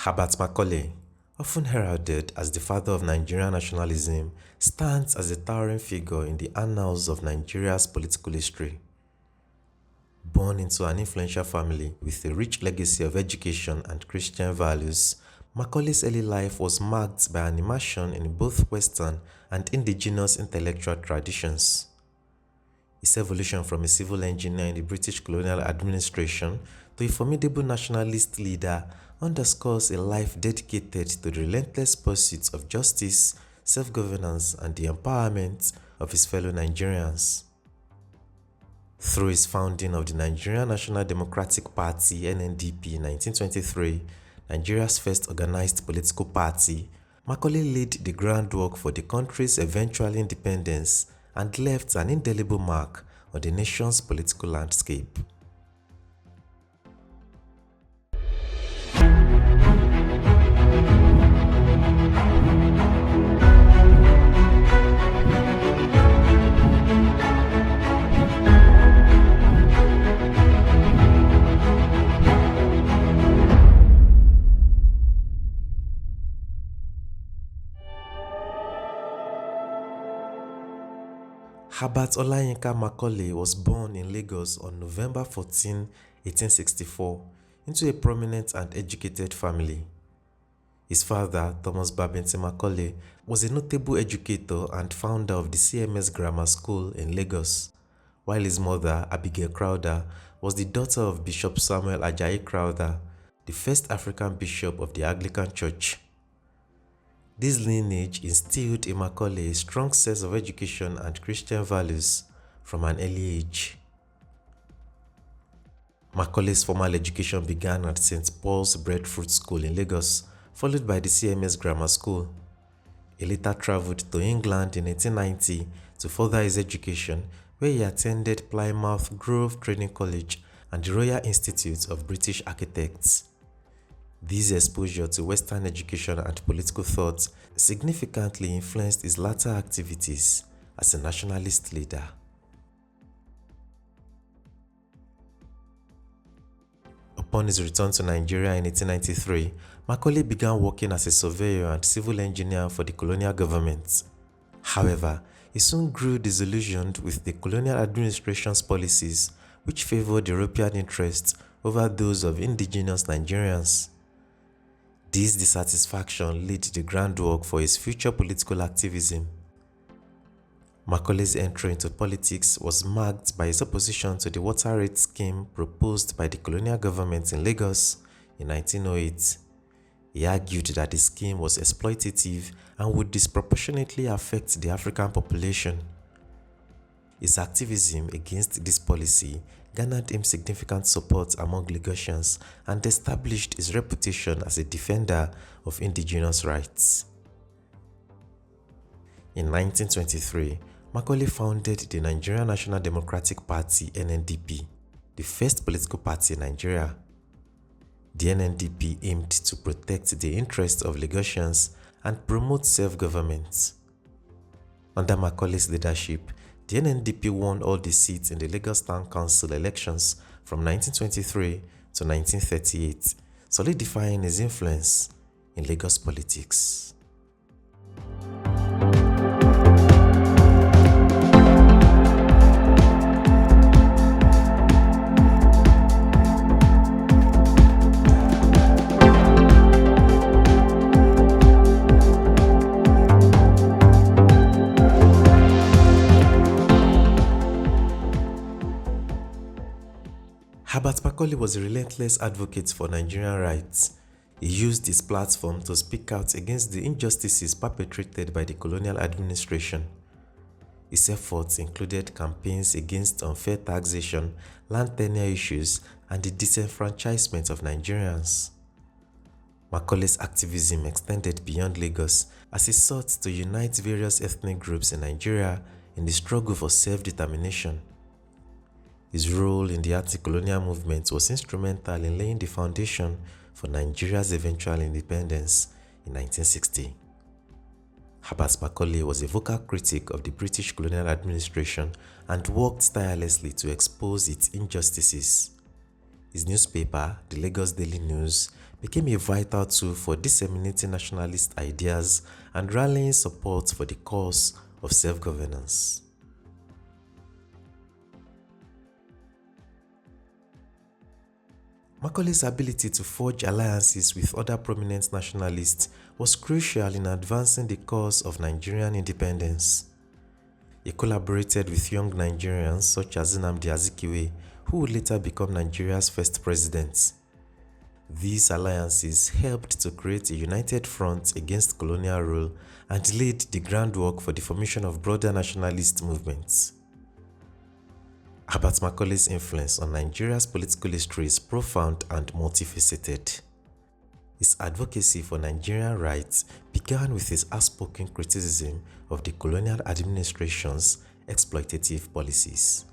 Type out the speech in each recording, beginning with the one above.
Herbert Macaulay, often heralded as the father of Nigerian nationalism, stands as a towering figure in the annals of Nigeria's political history. Born into an influential family with a rich legacy of education and Christian values, Macaulay's early life was marked by an immersion in both Western and indigenous intellectual traditions. His evolution from a civil engineer in the British colonial administration to a formidable nationalist leader underscores a life dedicated to the relentless pursuit of justice, self-governance, and the empowerment of his fellow Nigerians. Through his founding of the Nigerian National Democratic Party (NNDP) in 1923, Nigeria's first organized political party, Macaulay laid the groundwork for the country's eventual independence and left an indelible mark on the nation's political landscape. Herbert Olayinka Macaulay was born in Lagos on November 14, 1864, into a prominent and educated family. His father, Thomas Babington Macaulay, was a notable educator and founder of the CMS Grammar School in Lagos, while his mother, Abigail Crowther, was the daughter of Bishop Samuel Ajayi Crowther, the first African bishop of the Anglican Church. This lineage instilled in Macaulay a strong sense of education and Christian values from an early age. Macaulay's formal education began at St. Paul's Breadfruit School in Lagos, followed by the CMS Grammar School. He later traveled to England in 1890 to further his education, where he attended Plymouth Grove Training College and the Royal Institute of British Architects. This exposure to Western education and political thought significantly influenced his later activities as a nationalist leader. Upon his return to Nigeria in 1893, Macaulay began working as a surveyor and civil engineer for the colonial government. However, he soon grew disillusioned with the colonial administration's policies, which favored European interests over those of indigenous Nigerians. This dissatisfaction laid the groundwork for his future political activism. Macaulay's entry into politics was marked by his opposition to the water rate scheme proposed by the colonial government in Lagos in 1908. He argued that the scheme was exploitative and would disproportionately affect the African population. His activism against this policy garnered him significant support among Lagosians and established his reputation as a defender of indigenous rights. In 1923, Macaulay founded the Nigerian National Democratic Party (NNDP), the first political party in Nigeria. The NNDP aimed to protect the interests of Lagosians and promote self-government. Under Macaulay's leadership, the NNDP won all the seats in the Lagos Town Council elections from 1923 to 1938, solidifying his influence in Lagos politics. Herbert Macaulay was a relentless advocate for Nigerian rights. He used his platform to speak out against the injustices perpetrated by the colonial administration. His efforts included campaigns against unfair taxation, land tenure issues, and the disenfranchisement of Nigerians. Macaulay's activism extended beyond Lagos as he sought to unite various ethnic groups in Nigeria in the struggle for self-determination. His role in the anti-colonial movement was instrumental in laying the foundation for Nigeria's eventual independence in 1960. Herbert Macaulay was a vocal critic of the British colonial administration and worked tirelessly to expose its injustices. His newspaper, the Lagos Daily News, became a vital tool for disseminating nationalist ideas and rallying support for the cause of self-governance. Macaulay's ability to forge alliances with other prominent nationalists was crucial in advancing the cause of Nigerian independence. He collaborated with young Nigerians such as Nnamdi Azikiwe, who would later become Nigeria's first president. These alliances helped to create a united front against colonial rule and laid the groundwork for the formation of broader nationalist movements. Herbert Macaulay's influence on Nigeria's political history is profound and multifaceted. His advocacy for Nigerian rights began with his outspoken criticism of the colonial administration's exploitative policies.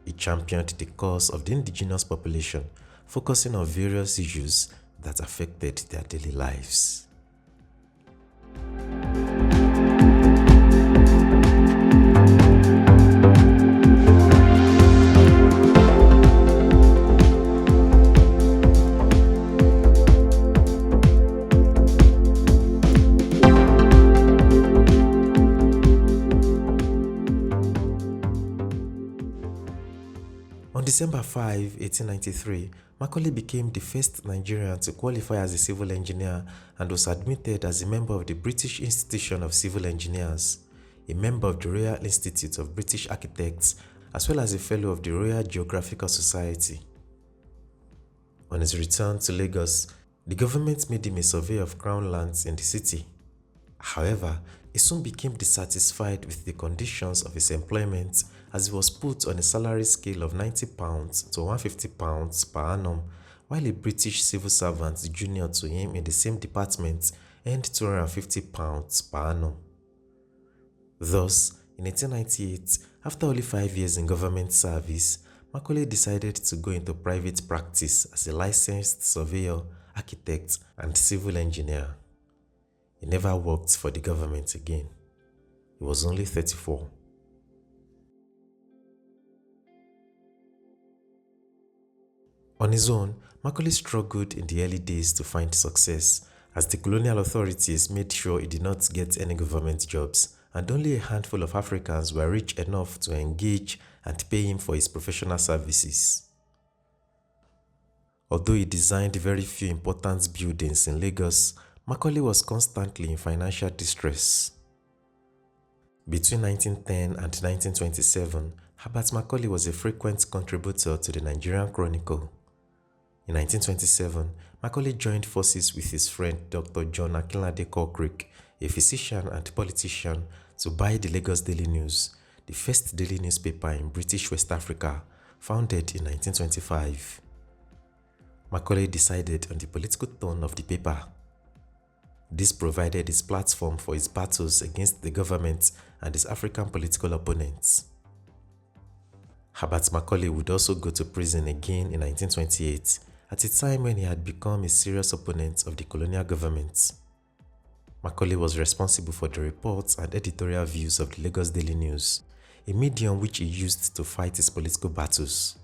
He championed the cause of the indigenous population, focusing on various issues that affected their daily lives. On December 5, 1893, Macaulay became the first Nigerian to qualify as a civil engineer and was admitted as a member of the British Institution of Civil Engineers, a member of the Royal Institute of British Architects, as well as a fellow of the Royal Geographical Society. On his return to Lagos, the government made him a surveyor of crown lands in the city. However, he soon became dissatisfied with the conditions of his employment as he was put on a salary scale of £90 to £150 per annum, while a British civil servant junior to him in the same department earned £250 per annum. Thus, in 1898, after only 5 years in government service, Macaulay decided to go into private practice as a licensed surveyor, architect, and civil engineer. He never worked for the government again. He was only 34. On his own, Macaulay struggled in the early days to find success, as the colonial authorities made sure he did not get any government jobs, and only a handful of Africans were rich enough to engage and pay him for his professional services. Although he designed very few important buildings in Lagos, Macaulay was constantly in financial distress. Between 1910 and 1927, Herbert Macaulay was a frequent contributor to the Nigerian Chronicle. In 1927, Macaulay joined forces with his friend Dr. John Akinlade Corcrick, a physician and politician, to buy the Lagos Daily News, the first daily newspaper in British West Africa, founded in 1925. Macaulay decided on the political tone of the paper. This provided his platform for his battles against the government and his African political opponents. Herbert Macaulay would also go to prison again in 1928, at a time when he had become a serious opponent of the colonial government. Macaulay was responsible for the reports and editorial views of the Lagos Daily News, a medium which he used to fight his political battles.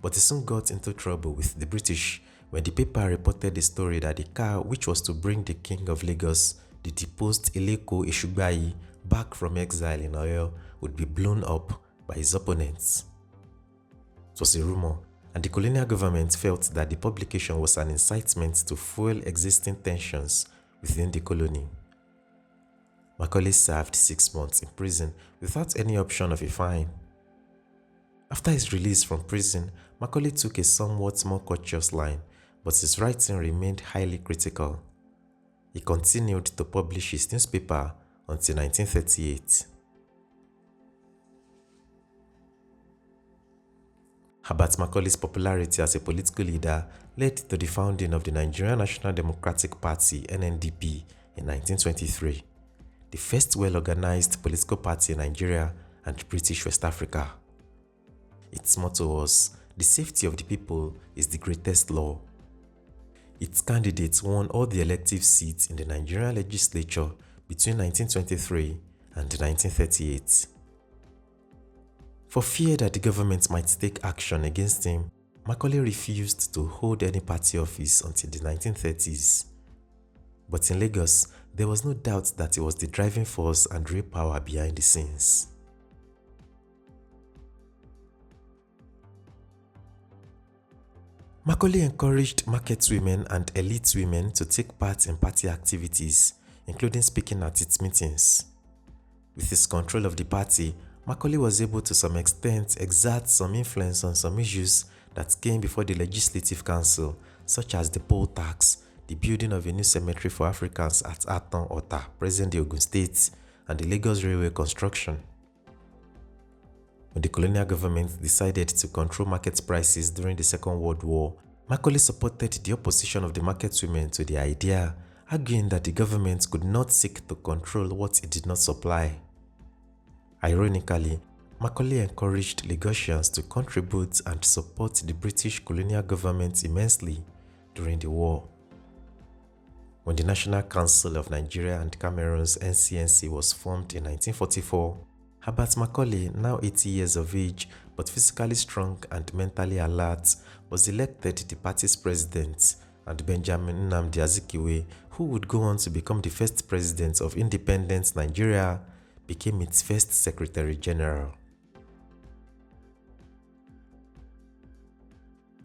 But he soon got into trouble with the British when the paper reported the story that the car which was to bring the King of Lagos, the deposed Eleko Esugbayi, back from exile in Oyo would be blown up by his opponents. It was a rumor, and the colonial government felt that the publication was an incitement to fuel existing tensions within the colony. Macaulay served 6 months in prison without any option of a fine. After his release from prison, Macaulay took a somewhat more cautious line, but his writing remained highly critical. He continued to publish his newspaper until 1938. Herbert Macaulay's popularity as a political leader led to the founding of the Nigerian National Democratic Party (NNDP) in 1923, the first well-organized political party in Nigeria and British West Africa. Its motto was, "The safety of the people is the greatest law." Its candidates won all the elective seats in the Nigerian legislature between 1923 and 1938. For fear that the government might take action against him, Macaulay refused to hold any party office until the 1930s. But in Lagos, there was no doubt that he was the driving force and real power behind the scenes. Macaulay encouraged market women and elite women to take part in party activities, including speaking at its meetings. With his control of the party, Macaulay was able to some extent exert some influence on some issues that came before the Legislative Council, such as the poll tax, the building of a new cemetery for Africans at Aton Ota, present-day Ogun State, and the Lagos Railway construction. When the colonial government decided to control market prices during the Second World War, Macaulay supported the opposition of the market women to the idea, arguing that the government could not seek to control what it did not supply. Ironically, Macaulay encouraged Lagosians to contribute and support the British colonial government immensely during the war. When the National Council of Nigeria and Cameroon's NCNC was formed in 1944, Herbert Macaulay, now 80 years of age but physically strong and mentally alert, was elected the party's president, and Benjamin Nnamdi Azikiwe, who would go on to become the first president of independent Nigeria, became its first Secretary General.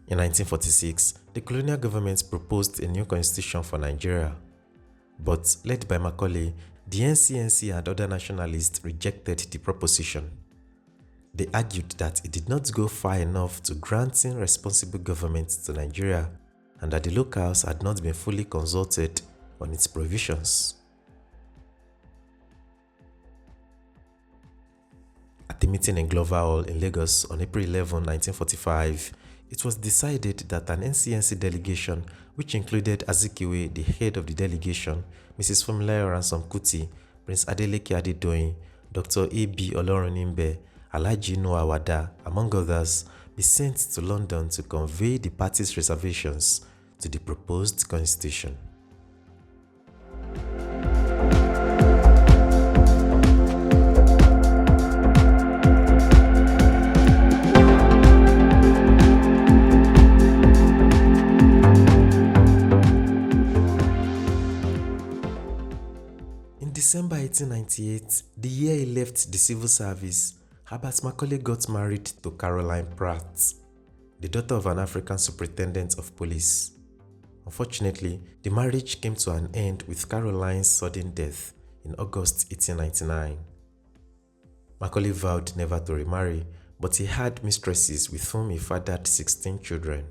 In 1946, the colonial government proposed a new constitution for Nigeria, but led by Macaulay, the NCNC and other nationalists rejected the proposition. They argued that it did not go far enough to granting responsible government to Nigeria and that the locals had not been fully consulted on its provisions. At a meeting in Glover Hall in Lagos on April 11, 1945, it was decided that an NCNC delegation, which included Azikiwe, the head of the delegation, Mrs. Funmilayo Ransom Kuti, Prince Adeleke Adedoyin, Dr. A.B. Olorunimbe, Alhaji Noah Wada, among others, be sent to London to convey the party's reservations to the proposed constitution. In December 1898, the year he left the civil service, Herbert Macaulay got married to Caroline Pratt, the daughter of an African superintendent of police. Unfortunately, the marriage came to an end with Caroline's sudden death in August 1899. Macaulay vowed never to remarry, but he had mistresses with whom he fathered 16 children.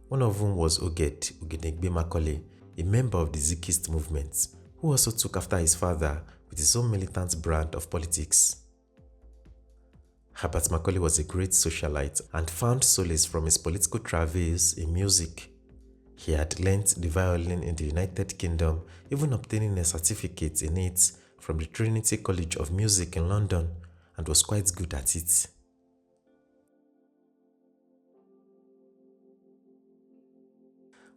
One of whom was Oget Ogedengbe Macaulay, a member of the Zikist movement, who also took after his father with his own militant brand of politics. Herbert Macaulay was a great socialite and found solace from his political travails in music. He had learnt the violin in the United Kingdom, even obtaining a certificate in it from the Trinity College of Music in London, and was quite good at it.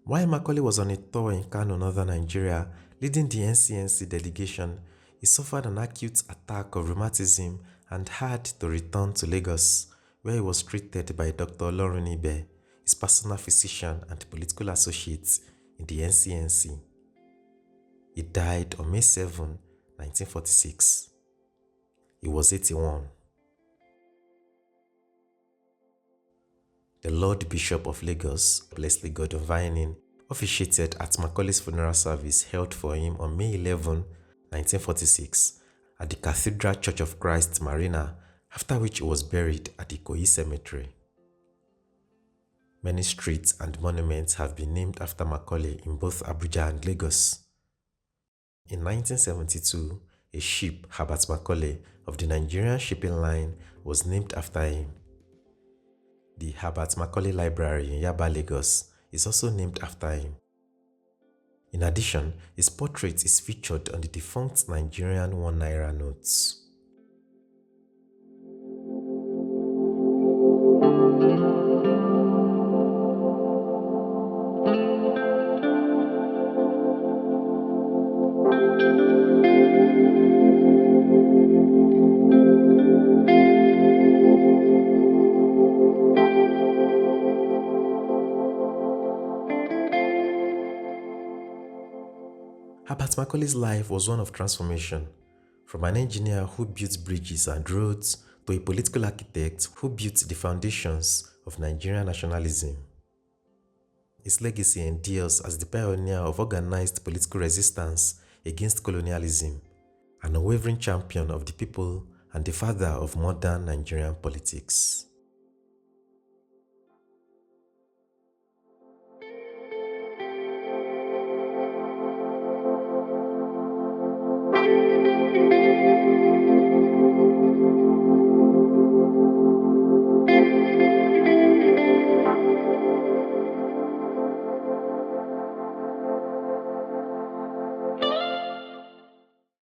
While Macaulay was on a tour in Kano, northern Nigeria, leading the NCNC delegation, he suffered an acute attack of rheumatism and had to return to Lagos, where he was treated by Dr. Olorunnibe, his personal physician and political associate in the NCNC. He died on May 7, 1946. He was 81. The Lord Bishop of Lagos, Leslie Gordon Vining, officiated at Macaulay's funeral service held for him on May 11, 1946, at the Cathedral Church of Christ Marina, after which he was buried at the Ikoyi Cemetery. Many streets and monuments have been named after Macaulay in both Abuja and Lagos. In 1972, a ship, Herbert Macaulay, of the Nigerian shipping line was named after him. The Herbert Macaulay Library in Yaba, Lagos is also named after him. In addition, his portrait is featured on the defunct Nigerian 1 Naira notes. Herbert Macaulay's life was one of transformation, from an engineer who built bridges and roads to a political architect who built the foundations of Nigerian nationalism. His legacy endures as the pioneer of organized political resistance against colonialism, an unwavering champion of the people and the father of modern Nigerian politics.